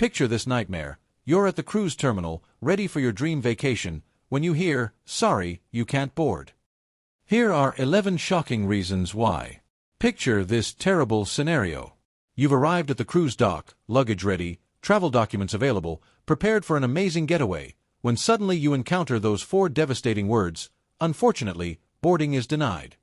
Picture this nightmare. You're at the cruise terminal, ready for your dream vacation, when you hear, "Sorry, you can't board." Here are 11 shocking reasons why. Picture this terrible scenario. You've arrived at the cruise dock, luggage ready, travel documents available, prepared for an amazing getaway, when suddenly you encounter those 4 devastating words: "Unfortunately, boarding is denied."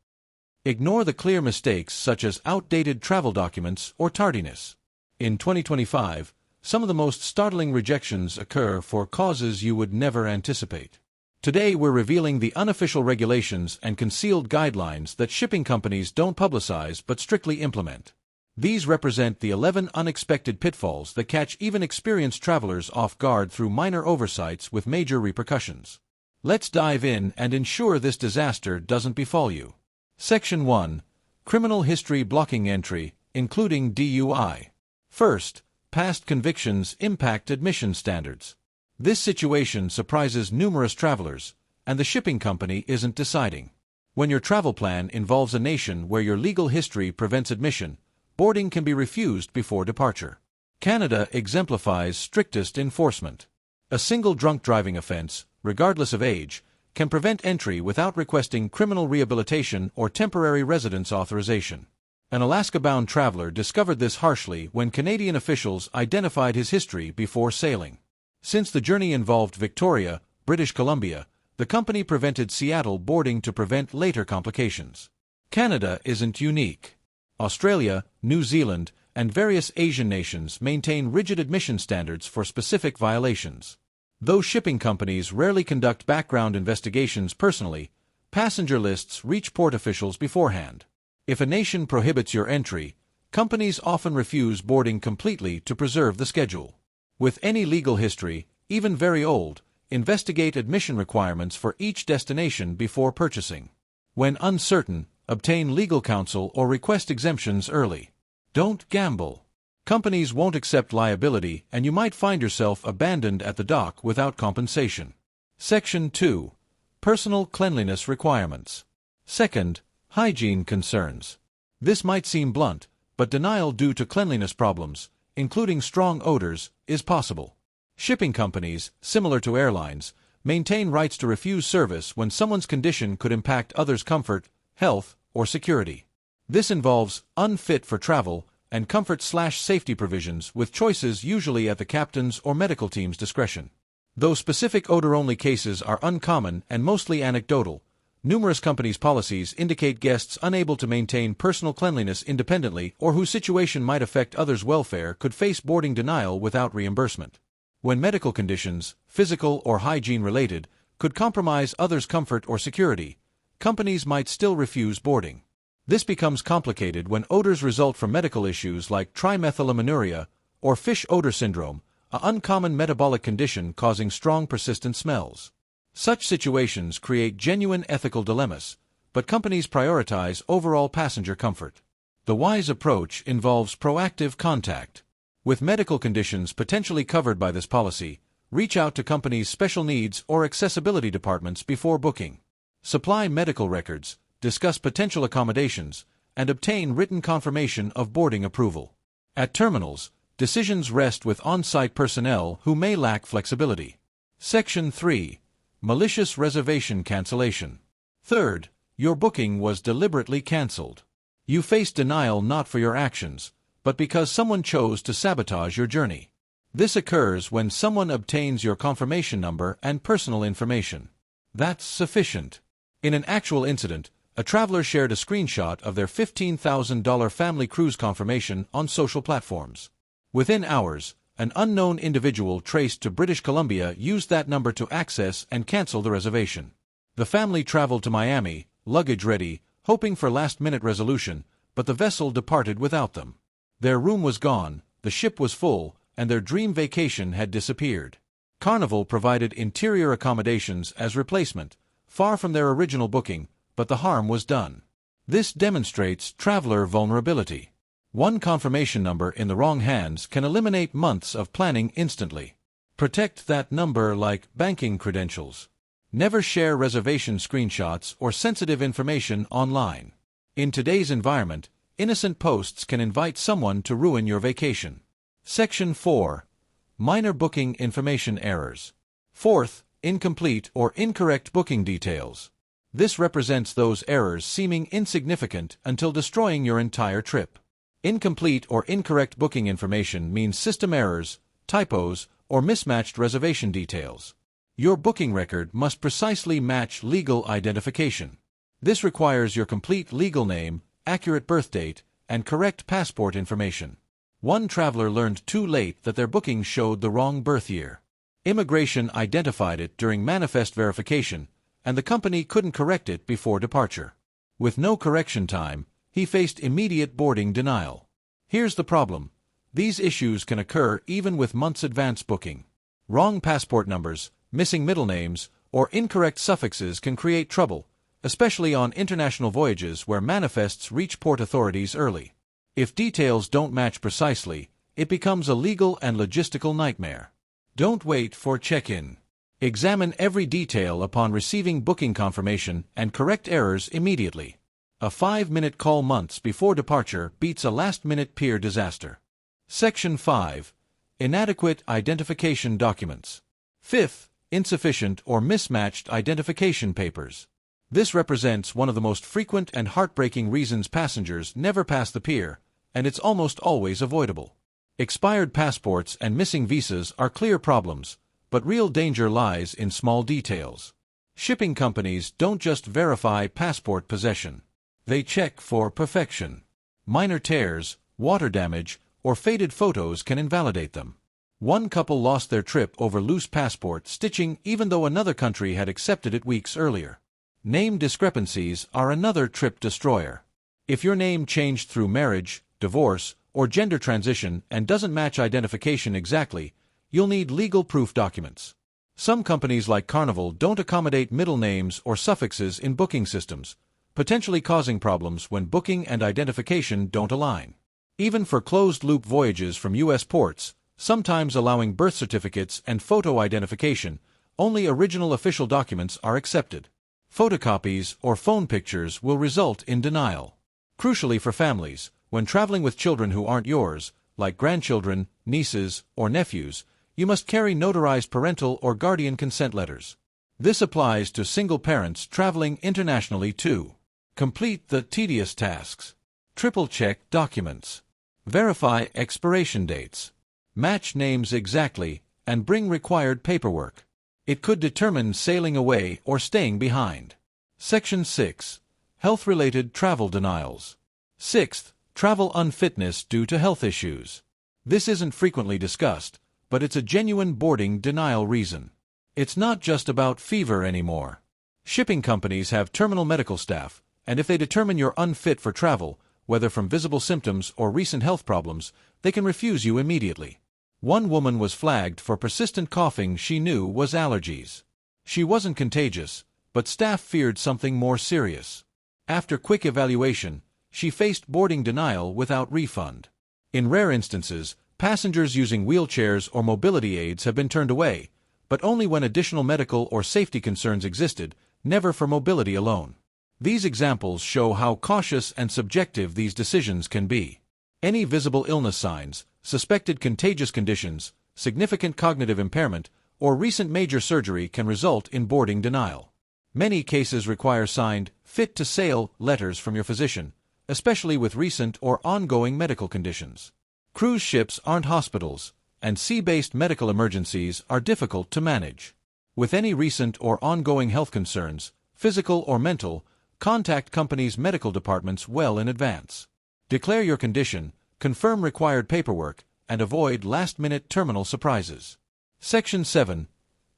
Ignore the clear mistakes such as outdated travel documents or tardiness. In 2025, some of the most startling rejections occur for causes you would never anticipate. Today we're revealing the unofficial regulations and concealed guidelines that shipping companies don't publicize but strictly implement. These represent the 11 unexpected pitfalls that catch even experienced travelers off guard through minor oversights with major repercussions. Let's dive in and ensure this disaster doesn't befall you. Section 1. Criminal History Blocking Entry, including DUI. First, past convictions impact admission standards. This situation surprises numerous travelers, and the shipping company isn't deciding. When your travel plan involves a nation where your legal history prevents admission, boarding can be refused before departure. Canada exemplifies strictest enforcement. A single drunk driving offense, regardless of age, can prevent entry without requesting criminal rehabilitation or temporary residence authorization. An Alaska-bound traveler discovered this harshly when Canadian officials identified his history before sailing. Since the journey involved Victoria, British Columbia, the company prevented Seattle boarding to prevent later complications. Canada isn't unique. Australia, New Zealand, and various Asian nations maintain rigid admission standards for specific violations. Though shipping companies rarely conduct background investigations personally, passenger lists reach port officials beforehand. If a nation prohibits your entry, companies often refuse boarding completely to preserve the schedule. With any legal history, even very old, investigate admission requirements for each destination before purchasing. When uncertain, obtain legal counsel or request exemptions early. Don't gamble. Companies won't accept liability, and you might find yourself abandoned at the dock without compensation. Section 2. Personal cleanliness requirements. Second, hygiene concerns. This might seem blunt, but denial due to cleanliness problems, including strong odors, is possible. Shipping companies, similar to airlines, maintain rights to refuse service when someone's condition could impact others' comfort, health, or security. This involves unfit for travel and comfort/safety provisions, with choices usually at the captain's or medical team's discretion. Though specific odor-only cases are uncommon and mostly anecdotal, numerous companies' policies indicate guests unable to maintain personal cleanliness independently or whose situation might affect others' welfare could face boarding denial without reimbursement. When medical conditions, physical or hygiene-related, could compromise others' comfort or security, companies might still refuse boarding. This becomes complicated when odors result from medical issues like trimethylaminuria or fish odor syndrome, an uncommon metabolic condition causing strong persistent smells. Such situations create genuine ethical dilemmas, but companies prioritize overall passenger comfort. The wise approach involves proactive contact. With medical conditions potentially covered by this policy, reach out to companies' special needs or accessibility departments before booking. Supply medical records, discuss potential accommodations, and obtain written confirmation of boarding approval. At terminals, decisions rest with on-site personnel who may lack flexibility. Section 3. Malicious reservation cancellation. Third, your booking was deliberately canceled. You face denial not for your actions, but because someone chose to sabotage your journey. This occurs when someone obtains your confirmation number and personal information. That's sufficient. In an actual incident, a traveler shared a screenshot of their $15,000 family cruise confirmation on social platforms. Within hours, an unknown individual traced to British Columbia used that number to access and cancel the reservation. The family traveled to Miami, luggage ready, hoping for last-minute resolution, but the vessel departed without them. Their room was gone, the ship was full, and their dream vacation had disappeared. Carnival provided interior accommodations as replacement, far from their original booking, but the harm was done. This demonstrates traveler vulnerability. One confirmation number in the wrong hands can eliminate months of planning instantly. Protect that number like banking credentials. Never share reservation screenshots or sensitive information online. In today's environment, innocent posts can invite someone to ruin your vacation. Section 4. minor booking information errors. Fourth, incomplete or incorrect booking details. This represents those errors seeming insignificant until destroying your entire trip. Incomplete or incorrect booking information means system errors, typos, or mismatched reservation details. Your booking record must precisely match legal identification. This requires your complete legal name, accurate birth date, and correct passport information. One traveler learned too late that their booking showed the wrong birth year. Immigration identified it during manifest verification, and the company couldn't correct it before departure. With no correction time, he faced immediate boarding denial. Here's the problem. These issues can occur even with months advance booking. Wrong passport numbers, missing middle names, or incorrect suffixes can create trouble, especially on international voyages where manifests reach port authorities early. If details don't match precisely, it becomes a legal and logistical nightmare. Don't wait for check-in. Examine every detail upon receiving booking confirmation and correct errors immediately. A 5-minute call months before departure beats a last-minute pier disaster. Section 5. Inadequate identification documents. Fifth, insufficient or mismatched identification papers. This represents one of the most frequent and heartbreaking reasons passengers never pass the pier, and it's almost always avoidable. Expired passports and missing visas are clear problems, but real danger lies in small details. Shipping companies don't just verify passport possession. They check for perfection. Minor tears, water damage, or faded photos can invalidate them. One couple lost their trip over loose passport stitching even though another country had accepted it weeks earlier. Name discrepancies are another trip destroyer. If your name changed through marriage, divorce, or gender transition and doesn't match identification exactly, you'll need legal proof documents. Some companies like Carnival don't accommodate middle names or suffixes in booking systems, potentially causing problems when booking and identification don't align. Even for closed-loop voyages from U.S. ports, sometimes allowing birth certificates and photo identification, only original official documents are accepted. Photocopies or phone pictures will result in denial. Crucially for families, when traveling with children who aren't yours, like grandchildren, nieces, or nephews, you must carry notarized parental or guardian consent letters. This applies to single parents traveling internationally too. Complete the tedious tasks. Triple-check documents. Verify expiration dates. Match names exactly, and bring required paperwork. It could determine sailing away or staying behind. Section 6. Health-related travel denials. Sixth, travel unfitness due to health issues. This isn't frequently discussed, but it's a genuine boarding denial reason. It's not just about fever anymore. Shipping companies have terminal medical staff, and if they determine you're unfit for travel, whether from visible symptoms or recent health problems, they can refuse you immediately. One woman was flagged for persistent coughing she knew was allergies. She wasn't contagious, but staff feared something more serious. After quick evaluation, she faced boarding denial without refund. In rare instances, passengers using wheelchairs or mobility aids have been turned away, but only when additional medical or safety concerns existed, never for mobility alone. These examples show how cautious and subjective these decisions can be. Any visible illness signs, suspected contagious conditions, significant cognitive impairment, or recent major surgery can result in boarding denial. Many cases require signed, fit-to-sail letters from your physician, especially with recent or ongoing medical conditions. Cruise ships aren't hospitals, and sea-based medical emergencies are difficult to manage. With any recent or ongoing health concerns, physical or mental, contact companies' medical departments well in advance. Declare your condition, confirm required paperwork, and avoid last-minute terminal surprises. Section 7.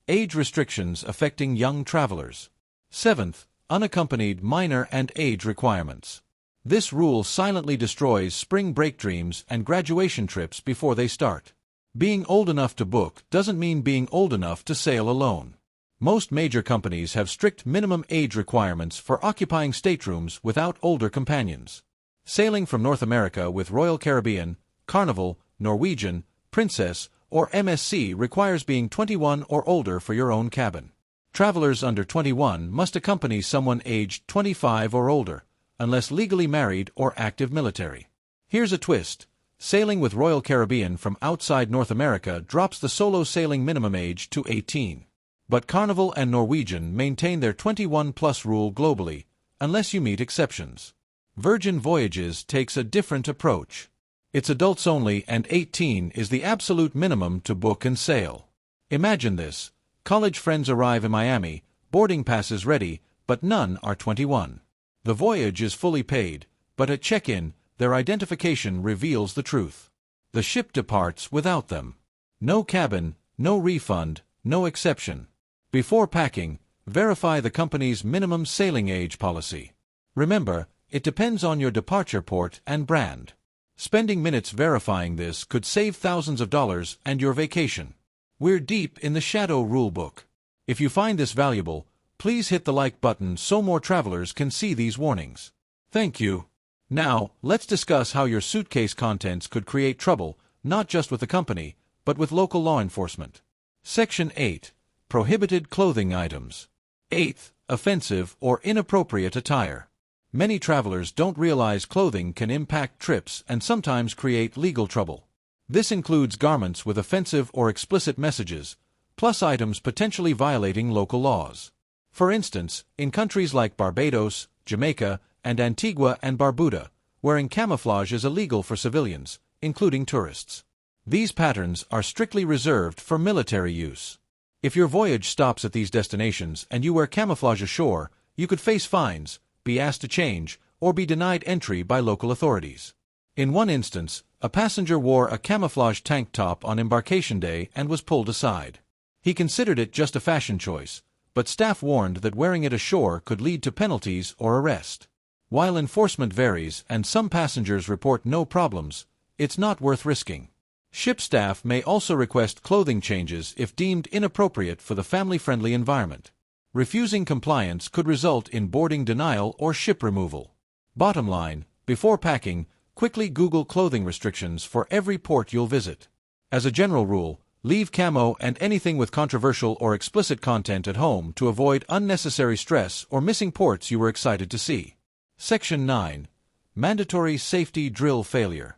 Age restrictions affecting young travelers. Seventh, unaccompanied minor and age requirements. This rule silently destroys spring break dreams and graduation trips before they start. Being old enough to book doesn't mean being old enough to sail alone. Most major companies have strict minimum age requirements for occupying staterooms without older companions. Sailing from North America with Royal Caribbean, Carnival, Norwegian, Princess, or MSC requires being 21 or older for your own cabin. Travelers under 21 must accompany someone aged 25 or older, unless legally married or active military. Here's a twist. Sailing with Royal Caribbean from outside North America drops the solo sailing minimum age to 18. But Carnival and Norwegian maintain their 21+ rule globally, unless you meet exceptions. Virgin Voyages takes a different approach. It's adults only, and 18 is the absolute minimum to book and sail. Imagine this. College friends arrive in Miami, boarding passes ready, but none are 21. The voyage is fully paid, but at check-in, their identification reveals the truth. The ship departs without them. No cabin, no refund, no exception. Before packing, verify the company's minimum sailing age policy. Remember, it depends on your departure port and brand. Spending minutes verifying this could save thousands of dollars and your vacation. We're deep in the Shadow Rulebook. If you find this valuable, please hit the like button so more travelers can see these warnings. Thank you. Now, let's discuss how your suitcase contents could create trouble, not just with the company, but with local law enforcement. Section 8. Prohibited clothing items. 8th. Offensive or inappropriate attire. Many travelers don't realize clothing can impact trips and sometimes create legal trouble. This includes garments with offensive or explicit messages, plus items potentially violating local laws. For instance, in countries like Barbados, Jamaica, and Antigua and Barbuda, wearing camouflage is illegal for civilians, including tourists. These patterns are strictly reserved for military use. If your voyage stops at these destinations and you wear camouflage ashore, you could face fines, be asked to change, or be denied entry by local authorities. In one instance, a passenger wore a camouflage tank top on embarkation day and was pulled aside. He considered it just a fashion choice, but staff warned that wearing it ashore could lead to penalties or arrest. While enforcement varies and some passengers report no problems, it's not worth risking. Ship staff may also request clothing changes if deemed inappropriate for the family-friendly environment. Refusing compliance could result in boarding denial or ship removal. Bottom line, before packing, quickly Google clothing restrictions for every port you'll visit. As a general rule, leave camo and anything with controversial or explicit content at home to avoid unnecessary stress or missing ports you were excited to see. Section 9. Mandatory Safety Drill Failure.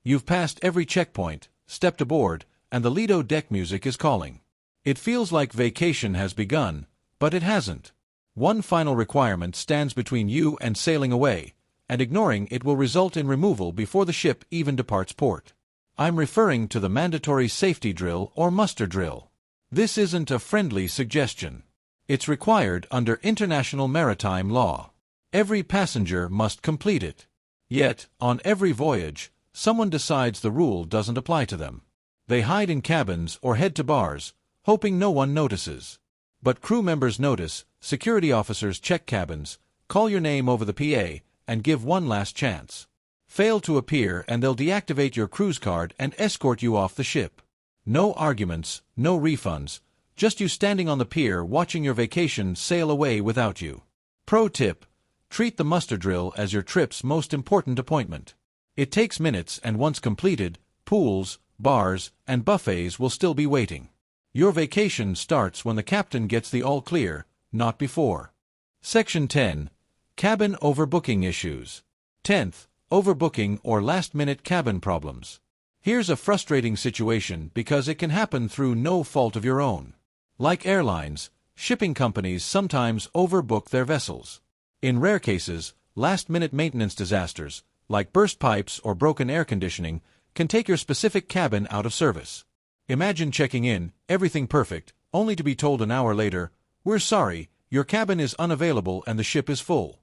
You've passed every checkpoint, stepped aboard, and the Lido deck music is calling. It feels like vacation has begun, but it hasn't. One final requirement stands between you and sailing away, and ignoring it will result in removal before the ship even departs port. I'm referring to the mandatory safety drill or muster drill. This isn't a friendly suggestion. It's required under international maritime law. Every passenger must complete it. Yet, on every voyage, someone decides the rule doesn't apply to them. They hide in cabins or head to bars, hoping no one notices. But crew members notice, security officers check cabins, call your name over the PA, and give one last chance. Fail to appear and they'll deactivate your cruise card and escort you off the ship. No arguments, no refunds, just you standing on the pier watching your vacation sail away without you. Pro tip: treat the muster drill as your trip's most important appointment. It takes minutes, and once completed, pools, bars, and buffets will still be waiting. Your vacation starts when the captain gets the all clear, not before. Section 10. Cabin overbooking issues. 10th. Overbooking or last-minute cabin problems. Here's a frustrating situation because it can happen through no fault of your own. Like airlines, shipping companies sometimes overbook their vessels. In rare cases, last-minute maintenance disasters, like burst pipes or broken air conditioning, can take your specific cabin out of service. Imagine checking in, everything perfect, only to be told an hour later, "We're sorry, your cabin is unavailable and the ship is full."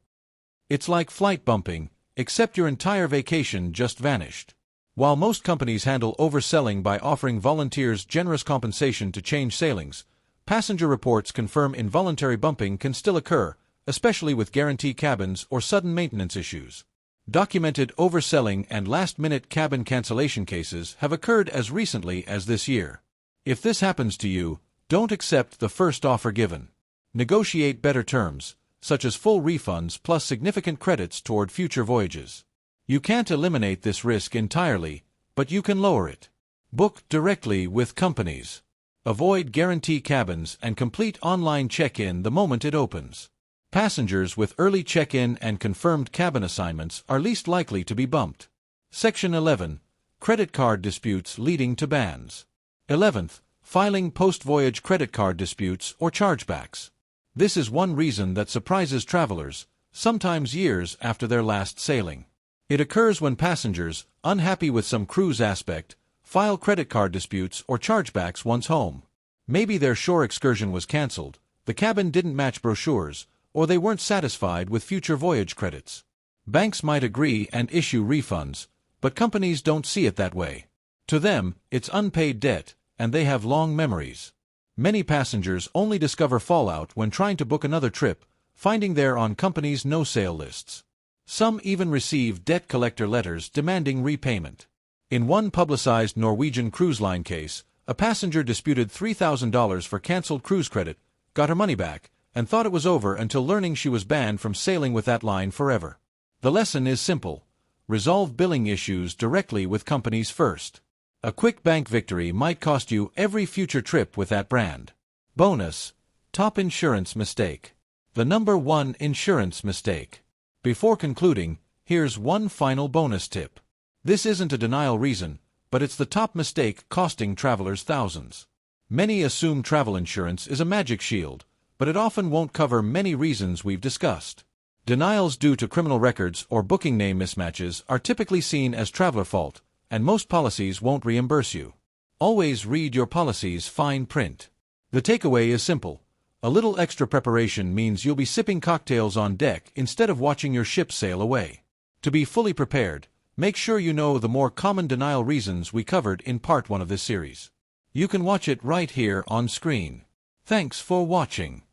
It's like flight bumping, except your entire vacation just vanished. While most companies handle overselling by offering volunteers generous compensation to change sailings, passenger reports confirm involuntary bumping can still occur, especially with guarantee cabins or sudden maintenance issues. Documented overselling and last-minute cabin cancellation cases have occurred as recently as this year. If this happens to you, don't accept the first offer given. Negotiate better terms, such as full refunds plus significant credits toward future voyages. You can't eliminate this risk entirely, but you can lower it. Book directly with companies. Avoid guarantee cabins and complete online check-in the moment it opens. Passengers with early check-in and confirmed cabin assignments are least likely to be bumped. Section 11. credit card disputes leading to bans. 11th, filing post-voyage credit card disputes or chargebacks. This is one reason that surprises travelers, sometimes years after their last sailing. It occurs when passengers, unhappy with some cruise aspect, file credit card disputes or chargebacks once home. Maybe their shore excursion was cancelled, the cabin didn't match brochures, or they weren't satisfied with future voyage credits. Banks might agree and issue refunds, but companies don't see it that way. To them, it's unpaid debt, and they have long memories. Many passengers only discover fallout when trying to book another trip, finding they're on companies' no-sale lists. Some even receive debt collector letters demanding repayment. In one publicized Norwegian cruise line case, a passenger disputed $3,000 for canceled cruise credit, got her money back, and thought it was over until learning she was banned from sailing with that line forever. The lesson is simple. Resolve billing issues directly with companies first. A quick bank victory might cost you every future trip with that brand. Bonus: top insurance mistake. The number one insurance mistake. Before concluding, here's one final bonus tip. This isn't a denial reason, but it's the top mistake costing travelers thousands. Many assume travel insurance is a magic shield, but it often won't cover many reasons we've discussed. Denials due to criminal records or booking name mismatches are typically seen as traveler fault, and most policies won't reimburse you. Always read your policy's fine print. The takeaway is simple. A little extra preparation means you'll be sipping cocktails on deck instead of watching your ship sail away. To be fully prepared, make sure you know the more common denial reasons we covered in part 1 of this series. You can watch it right here on screen. Thanks for watching.